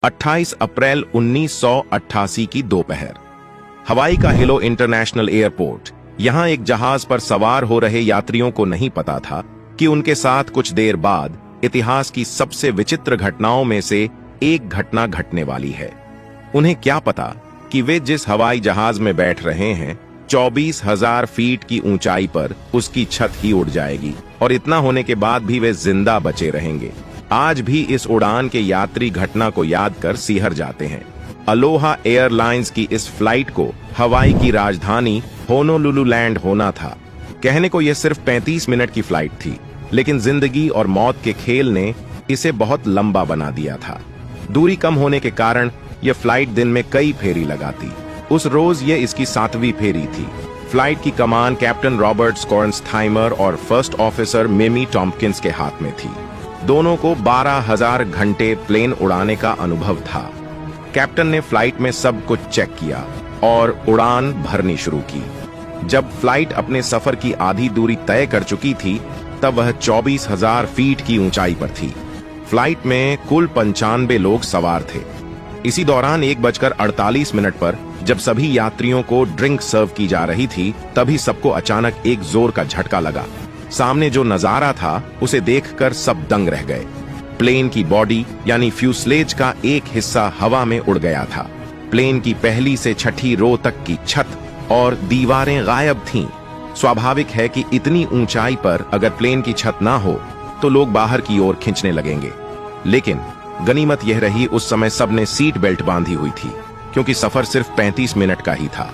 28 अप्रैल 1988 की दोपहर हवाई का हिलो इंटरनेशनल एयरपोर्ट। यहां एक जहाज पर सवार हो रहे यात्रियों को नहीं पता था कि उनके साथ कुछ देर बाद इतिहास की सबसे विचित्र घटनाओं में से एक घटना घटने वाली है। उन्हें क्या पता कि वे जिस हवाई जहाज में बैठ रहे हैं 24,000 फीट की ऊंचाई पर उसकी छत ही उड़ जाएगी और इतना होने के बाद भी वे जिंदा बचे रहेंगे। आज भी इस उड़ान के यात्री घटना को याद कर सिहर जाते हैं। अलोहा एयरलाइंस की इस फ्लाइट को हवाई की राजधानी होनोलुलु लैंड होना था। कहने को यह सिर्फ 35 मिनट की फ्लाइट थी, लेकिन जिंदगी और मौत के खेल ने इसे बहुत लंबा बना दिया था। दूरी कम होने के कारण यह फ्लाइट दिन में कई फेरी लगाती। उस रोज यह इसकी 7वीं फेरी थी। फ्लाइट की कमान कैप्टन रॉबर्ट स्कॉर्नस्थाइमर और फर्स्ट ऑफिसर मिमी टॉम्पकिंस के हाथ में थी। दोनों को 12,000 घंटे प्लेन उड़ाने का अनुभव था। कैप्टन ने फ्लाइट में सब कुछ चेक किया और उड़ान भरनी शुरू की। जब फ्लाइट अपने सफर की आधी दूरी तय कर चुकी थी, तब वह 24,000 फीट की ऊंचाई पर थी। फ्लाइट में कुल 95 लोग सवार थे। इसी दौरान 1:48 पर जब सभी यात्रियों को ड्रिंक सर्व की जा रही थी, तभी सबको अचानक एक जोर का झटका लगा। सामने जो नजारा था उसे देखकर सब दंग रह गए। प्लेन की बॉडी यानी फ्यूसलेज का एक हिस्सा हवा में उड़ गया था। प्लेन की पहली से छठी रो तक की छत और दीवारें गायब थीं। स्वाभाविक है कि इतनी ऊंचाई पर अगर प्लेन की छत ना हो तो लोग बाहर की ओर खींचने लगेंगे। लेकिन गनीमत यह रही उस समय सबने सीट बेल्ट बांधी हुई थी, क्योंकि सफर सिर्फ 35 मिनट का ही था।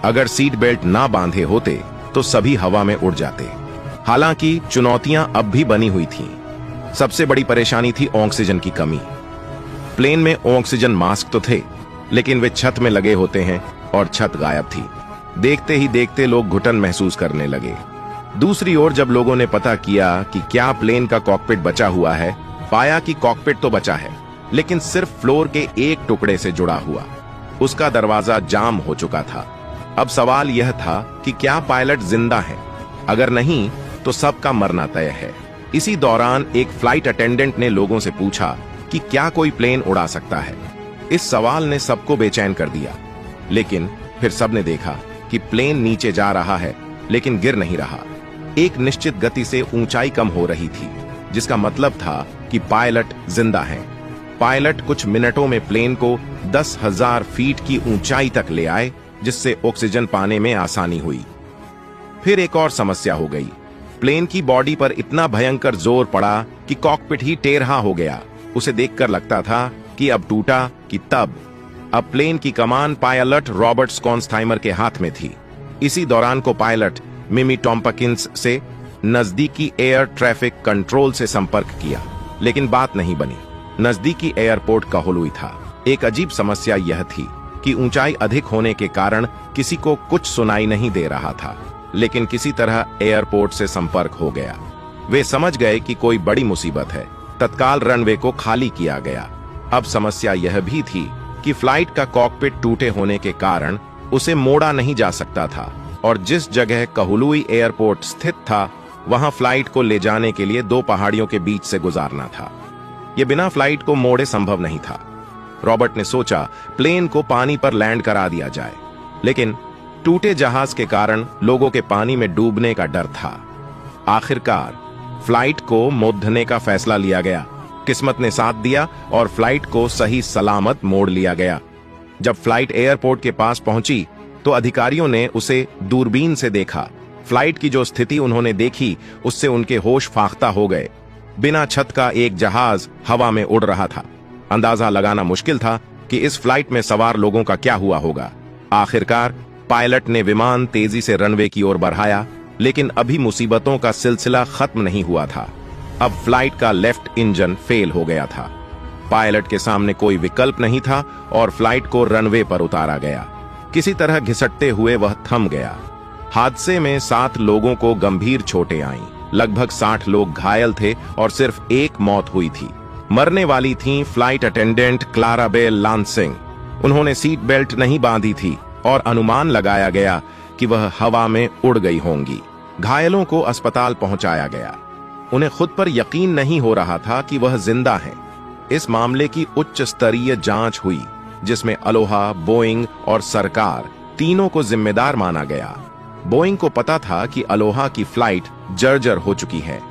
अगर सीट बेल्ट ना बांधे होते तो सभी हवा में उड़ जाते। हालांकि चुनौतियां अब भी बनी हुई थीं। सबसे बड़ी परेशानी थी ऑक्सीजन की कमी। प्लेन में ऑक्सीजन मास्क तो थे, लेकिन वे छत में लगे होते हैं और छत गायब थी। देखते ही देखते लोग घुटन महसूस करने लगे। दूसरी ओर जब लोगों ने पता किया कि क्या प्लेन का कॉकपिट बचा हुआ है, पाया कि कॉकपिट तो बचा है, लेकिन सिर्फ फ्लोर के एक टुकड़े से जुड़ा हुआ। उसका दरवाजा जाम हो चुका था। अब सवाल यह था कि क्या पायलट जिंदा है? अगर नहीं तो सबका मरना तय है। इसी दौरान एक फ्लाइट अटेंडेंट ने लोगों से पूछा कि क्या कोई प्लेन उड़ा सकता है। इस सवाल ने सबको बेचैन कर दिया, लेकिन फिर सबने देखा कि प्लेन नीचे जा रहा है, लेकिन गिर नहीं रहा। एक निश्चित गति से ऊंचाई कम हो रही थी, जिसका मतलब था कि पायलट जिंदा है। पायलट कुछ मिनटों में प्लेन को 10,000 फीट की ऊंचाई तक ले आए, जिससे ऑक्सीजन पाने में आसानी हुई। फिर एक और समस्या हो गई। प्लेन की बॉडी पर इतना भयंकर जोर पड़ा कि कॉकपिट ही टेढ़ा हो गया। उसे देखकर लगता था कि अब टूटा कि तब। अब प्लेन की कमान पायलट रॉबर्ट स्कॉर्नस्थाइमर के हाथ में थी। इसी दौरान को पायलट मिमी टॉम्पकिंस से नजदीकी एयर ट्रैफिक कंट्रोल से संपर्क किया, लेकिन बात नहीं बनी। नजदीकी एयरपोर्ट कोहुलुई था। एक अजीब समस्या यह थी कि ऊंचाई अधिक होने के कारण किसी को कुछ सुनाई नहीं दे रहा था, लेकिन किसी तरह एयरपोर्ट से संपर्क हो गया। वे समझ गए कि कोई बड़ी मुसीबत है। तत्काल रनवे को खाली किया गया। अब समस्या यह भी थी कि फ्लाइट का कॉकपिट टूटे होने के कारण उसे मोड़ा नहीं जा सकता था, और जिस जगह कोहुलुई एयरपोर्ट स्थित था वहां फ्लाइट को ले जाने के लिए 2 पहाड़ियों के बीच से गुजारना था। यह बिना फ्लाइट को मोड़े संभव नहीं था। रॉबर्ट ने सोचा प्लेन को पानी पर लैंड करा दिया जाए, लेकिन टूटे जहाज के कारण लोगों के पानी में डूबने का डर था। आखिरकार फ्लाइट को मोड़ने का फैसला लिया गया। किस्मत ने साथ दिया और फ्लाइट को सही सलामत मोड़ लिया गया। जब फ्लाइट एयरपोर्ट के पास पहुंची तो अधिकारियों ने उसे दूरबीन से देखा। फ्लाइट की जो स्थिति उन्होंने देखी उससे उनके होश फाख्ता हो गए। बिना छत का एक जहाज हवा में उड़ रहा था। अंदाजा लगाना मुश्किल था कि इस फ्लाइट में सवार लोगों का क्या हुआ होगा। आखिरकार पायलट ने विमान तेजी से रनवे की ओर बढ़ाया, लेकिन अभी मुसीबतों का सिलसिला खत्म नहीं हुआ था। अब फ्लाइट का लेफ्ट इंजन फेल हो गया था। पायलट के सामने कोई विकल्प नहीं था और फ्लाइट को रनवे पर उतारा गया। किसी तरह घिसटते हुए वह थम गया। हादसे में 7 लोगों को गंभीर चोटें आईं। लगभग 60 लोग घायल थे और सिर्फ एक मौत हुई थी। मरने वाली थीं फ्लाइट अटेंडेंट क्लाराबेल लांसिंग। उन्होंने सीट बेल्ट नहीं बांधी थी और अनुमान लगाया गया कि वह हवा में उड़ गई होंगी। घायलों को अस्पताल पहुंचाया गया। उन्हें खुद पर यकीन नहीं हो रहा था कि वह जिंदा हैं। इस मामले की उच्च स्तरीय जांच हुई, जिसमें अलोहा, बोइंग और सरकार तीनों को जिम्मेदार माना गया। बोइंग को पता था कि अलोहा की फ्लाइट जर्जर हो चुकी है,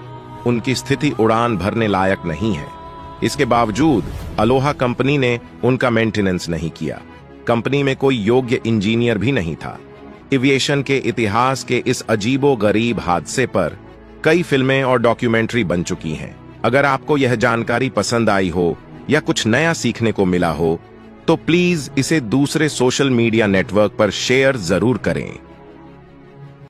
उनकी स्थिति उड़ान भरने लायक नहीं है। इसके बावजूद अलोहा कंपनी ने उनका मेंटेनेंस नहीं किया। कंपनी में कोई योग्य इंजीनियर भी नहीं था। एविएशन के इतिहास के इस अजीबोगरीब हादसे पर कई फिल्में और डॉक्यूमेंट्री बन चुकी हैं। अगर आपको यह जानकारी पसंद आई हो या कुछ नया सीखने को मिला हो, तो प्लीज इसे दूसरे सोशल मीडिया नेटवर्क पर शेयर जरूर करें।